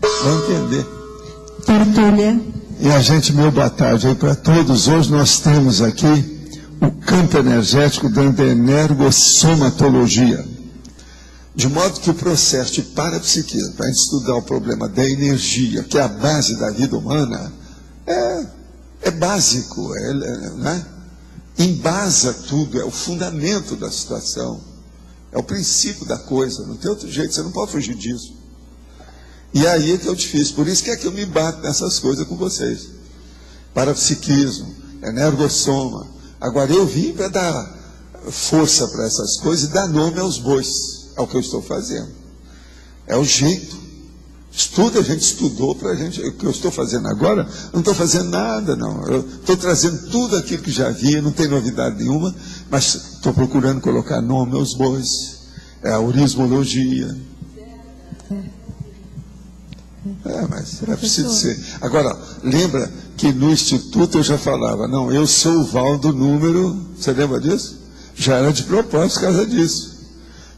Vai entender. Tertúlia. E a gente, meu boa tarde aí para todos. Hoje nós temos aqui o campo energético da energossomatologia. De modo que o processo de parapsiquismo, para a gente estudar o problema da energia, que é a base da vida humana, é básico, né? Embasa tudo, é o fundamento da situação, é o princípio da coisa, não tem outro jeito, você não pode fugir disso. E aí é que é o difícil, por isso que é que eu me bato nessas coisas com vocês. Parapsiquismo, energossoma. Agora eu vim para dar força para essas coisas e dar nome aos bois. É o que eu estou fazendo. É o jeito. Estuda, a gente estudou para a gente. O que eu estou fazendo agora, não estou fazendo nada, não. Eu estou trazendo tudo aquilo que já havia, não tem novidade nenhuma, mas estou procurando colocar nome aos bois. É a urismologia. Mas é preciso ser. Agora, lembra que no Instituto eu já falava, não, eu sou o Valdo número, você lembra disso? Já era de propósito por causa disso.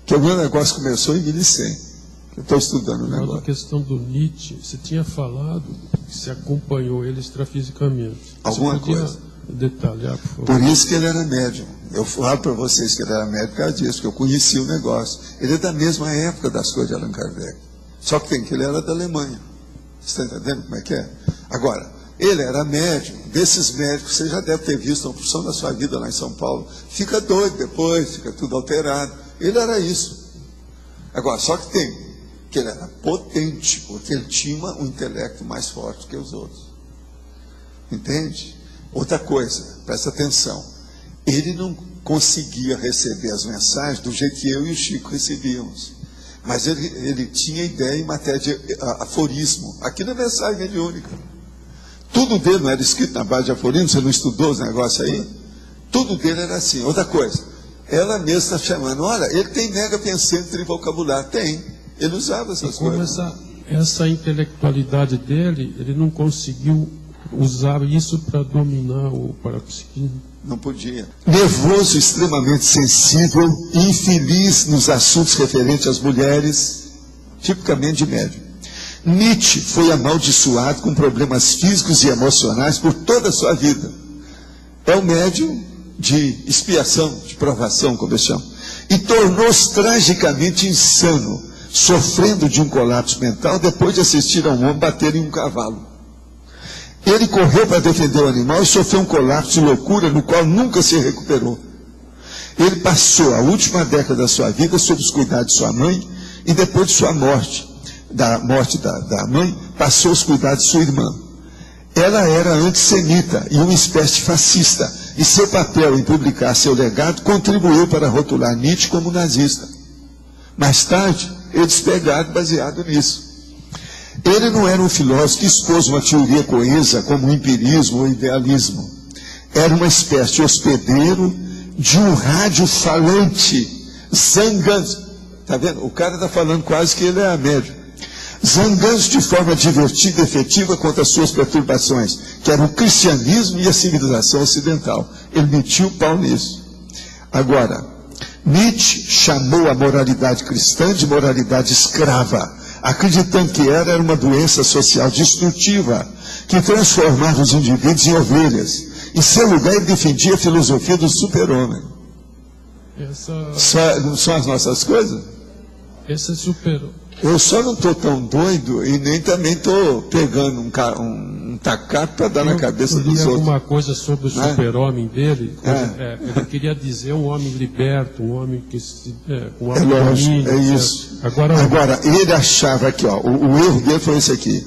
Que o meu negócio começou em 1100. Eu estou estudando o negócio. A questão do Nietzsche, você tinha falado que você acompanhou ele extrafisicamente. Alguma coisa. Detalhar, por favor. Por isso que ele era médium. Eu falo para vocês que ele era médium por causa disso, porque eu conheci o negócio. Ele é da mesma época das coisas de Allan Kardec. Só que ele era da Alemanha. Você está entendendo como é que é? Agora, ele era médium. Desses médicos, você já deve ter visto uma porção da sua vida lá em São Paulo. Fica doido depois, fica tudo alterado. Ele era isso. Agora, só que ele era potente, porque ele tinha um intelecto mais forte que os outros. Entende? Outra coisa, presta atenção. Ele não conseguia receber as mensagens do jeito que eu e o Chico recebíamos. Mas ele tinha ideia em matéria de aforismo. Aquilo é mensagem mediúnica. Tudo dele não era escrito na base de aforismo, você não estudou os negócios aí? Tudo dele era assim. Outra coisa, ela mesma está chamando, olha, ele tem mega pensante em vocabulário. Tem. Ele usava essas coisas. Essa intelectualidade dele, ele não conseguiu usar isso para dominar o parapsiquismo? Não podia. Nervoso, extremamente sensível, infeliz nos assuntos referentes às mulheres, tipicamente de médium. Nietzsche foi amaldiçoado com problemas físicos e emocionais por toda a sua vida. É um médium de expiação, de provação, como eu chamo. E tornou-se tragicamente insano, sofrendo de um colapso mental depois de assistir a um homem bater em um cavalo. Ele correu para defender o animal e sofreu um colapso de loucura no qual nunca se recuperou. Ele passou a última década da sua vida sob os cuidados de sua mãe e depois de sua morte, da morte da mãe, passou os cuidados de sua irmã. Ela era antissemita e uma espécie fascista, e seu papel em publicar seu legado contribuiu para rotular Nietzsche como nazista. Mais tarde, eles pegaram baseado nisso. Ele não era um filósofo que expôs uma teoria coesa como o empirismo ou o idealismo. Era uma espécie de hospedeiro de um rádio falante, zangando. Está vendo? O cara está falando quase que ele é médium. Zangando de forma divertida e efetiva contra as suas perturbações, que eram o cristianismo e a civilização ocidental. Ele metia o pau nisso. Agora, Nietzsche chamou a moralidade cristã de moralidade escrava, acreditando que era uma doença social destrutiva, que transformava os indivíduos em ovelhas. Em seu lugar, ele defendia a filosofia do super-homem. Não são as nossas coisas? Esse é super-homem. Eu só não estou tão doido e nem também estou pegando um tacape para dar na cabeça dos outros. Alguma coisa sobre o super-homem dele? Ele queria dizer um homem liberto, um homem que com autonomia. É isso. Agora, ele achava que o erro dele foi esse aqui.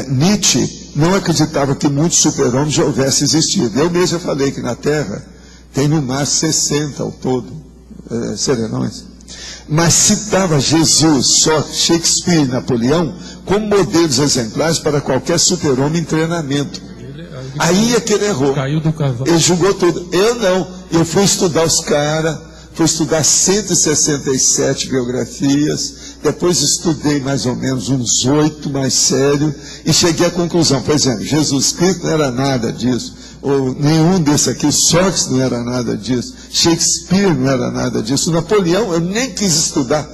Nietzsche não acreditava que muitos super-homens já houvessem existido. Eu mesmo falei que na Terra tem no máximo 60 ao todo serenões. Mas citava Jesus, Sócrates, Shakespeare e Napoleão como modelos exemplares para qualquer super-homem em treinamento. Aí é que ele errou. Caiu do cavalo. Ele julgou tudo. Eu não. Eu fui estudar os caras, fui estudar 167 biografias, depois estudei mais ou menos uns 8 mais sério, e cheguei à conclusão, por exemplo, Jesus Cristo não era nada disso, ou nenhum desses aqui, Sócrates não era nada disso, Shakespeare não era nada disso, Napoleão eu nem quis estudar,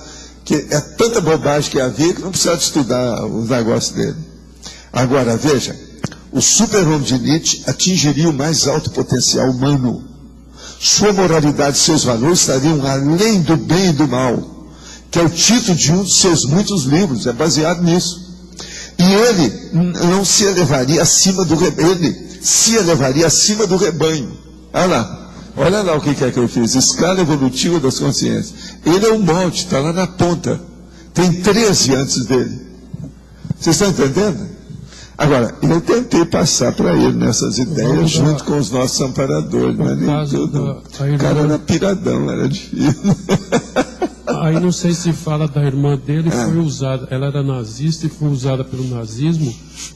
que é tanta bobagem que havia que não precisava estudar os negócios dele. Agora, veja, o super-homem de Nietzsche atingiria o mais alto potencial humano. Sua moralidade e seus valores estariam além do bem e do mal, que é o título de um dos seus muitos livros, é baseado nisso. E ele não se elevaria acima do rebanho, ele se elevaria acima do rebanho. Olha lá o que é que eu fiz, escala evolutiva das consciências. Ele é um monte, está lá na ponta, tem 13 antes dele. Vocês estão entendendo? Agora, eu tentei passar para ele nessas ideias junto com os nossos amparadores, mas nem tudo. O cara era piradão, era difícil. Aí não sei se fala da irmã dele, foi usada, ela era nazista e foi usada pelo nazismo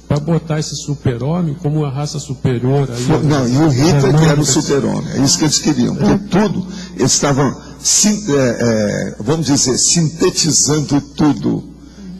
para botar esse super-homem como uma raça superior. Aí, não, e o Hitler que era o super-homem, é isso que eles queriam, porque tudo, eles estavam, vamos dizer, sintetizando tudo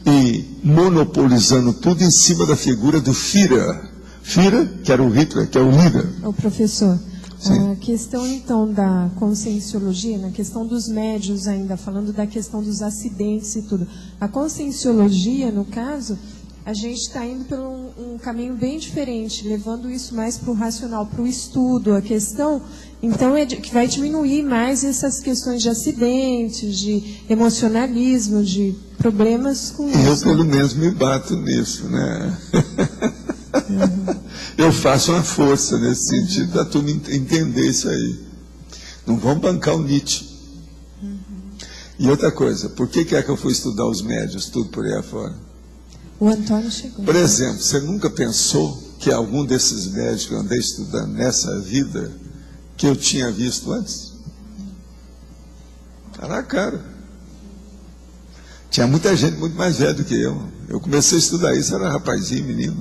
e monopolizando tudo em cima da figura do Führer. Führer, que era o Hitler, que é o líder. O professor, sim. A questão então da conscienciologia, na questão dos médios ainda, falando da questão dos acidentes e tudo. A conscienciologia, no caso, a gente está indo por um caminho bem diferente, levando isso mais para o racional, para o estudo, a questão, então, que vai diminuir mais essas questões de acidentes, de emocionalismo, de problemas com isso. Eu, pelo menos, me bato nisso, né? Eu faço uma força nesse sentido, da turma entender isso aí. Não vão bancar o Nietzsche. E outra coisa, por que é que eu fui estudar os médios, tudo por aí afora? O Antônio chegou. Por exemplo, você nunca pensou que algum desses médios que eu andei estudando nessa vida, que eu tinha visto antes? Está na cara. Tinha muita gente muito mais velha do que eu. Eu comecei a estudar isso, era rapazinho, menino.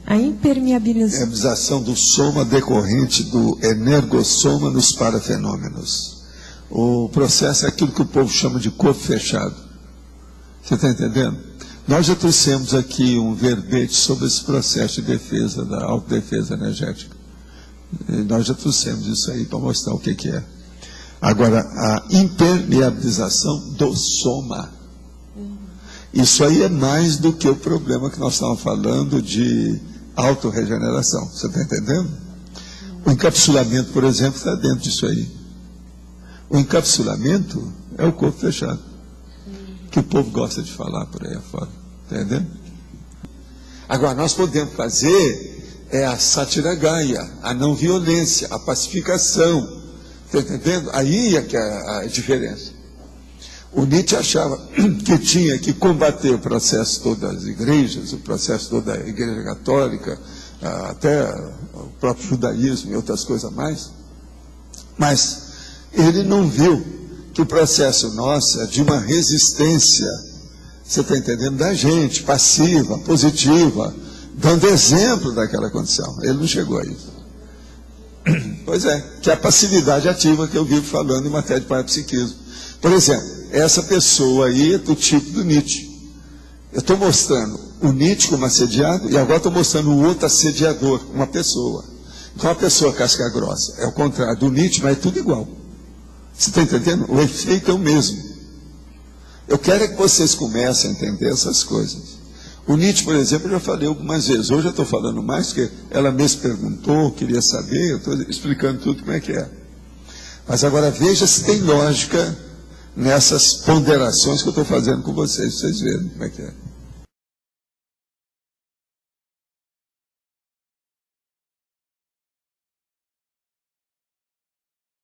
A impermeabilização do soma decorrente do energossoma nos parafenômenos. O processo é aquilo que o povo chama de corpo fechado. Você está entendendo? Nós já trouxemos aqui um verbete sobre esse processo de defesa, da autodefesa energética. E nós já trouxemos isso aí para mostrar o que é. Agora, a impermeabilização do soma. Isso aí é mais do que o problema que nós estávamos falando de autorregeneração. Você está entendendo? O encapsulamento, por exemplo, está dentro disso aí. O encapsulamento é o corpo fechado, que o povo gosta de falar por aí afora. Entendeu? Agora, nós podemos fazer a sátira gaia, a não violência, a pacificação. Está entendendo? Aí é que é a diferença. O Nietzsche achava que tinha que combater o processo todo das igrejas, o processo todo da igreja católica, até o próprio judaísmo e outras coisas mais. Mas ele não viu que o processo nosso é de uma resistência, você está entendendo, da gente, passiva, positiva, dando exemplo daquela condição. Ele não chegou a isso. Pois é, que é a passividade ativa que eu vivo falando em matéria de parapsiquismo. Por exemplo, essa pessoa aí é do tipo do Nietzsche. Eu estou mostrando o Nietzsche como assediado e agora estou mostrando o outro assediador, uma pessoa. Então a pessoa casca grossa é o contrário do Nietzsche, mas é tudo igual. Você está entendendo? O efeito é o mesmo. Eu quero é que vocês comecem a entender essas coisas. O Nietzsche, por exemplo, eu já falei algumas vezes. Hoje eu estou falando mais, porque ela mesma perguntou, queria saber, eu estou explicando tudo como é que é. Mas agora veja se tem lógica nessas ponderações que eu estou fazendo com vocês, vocês verem como é que é.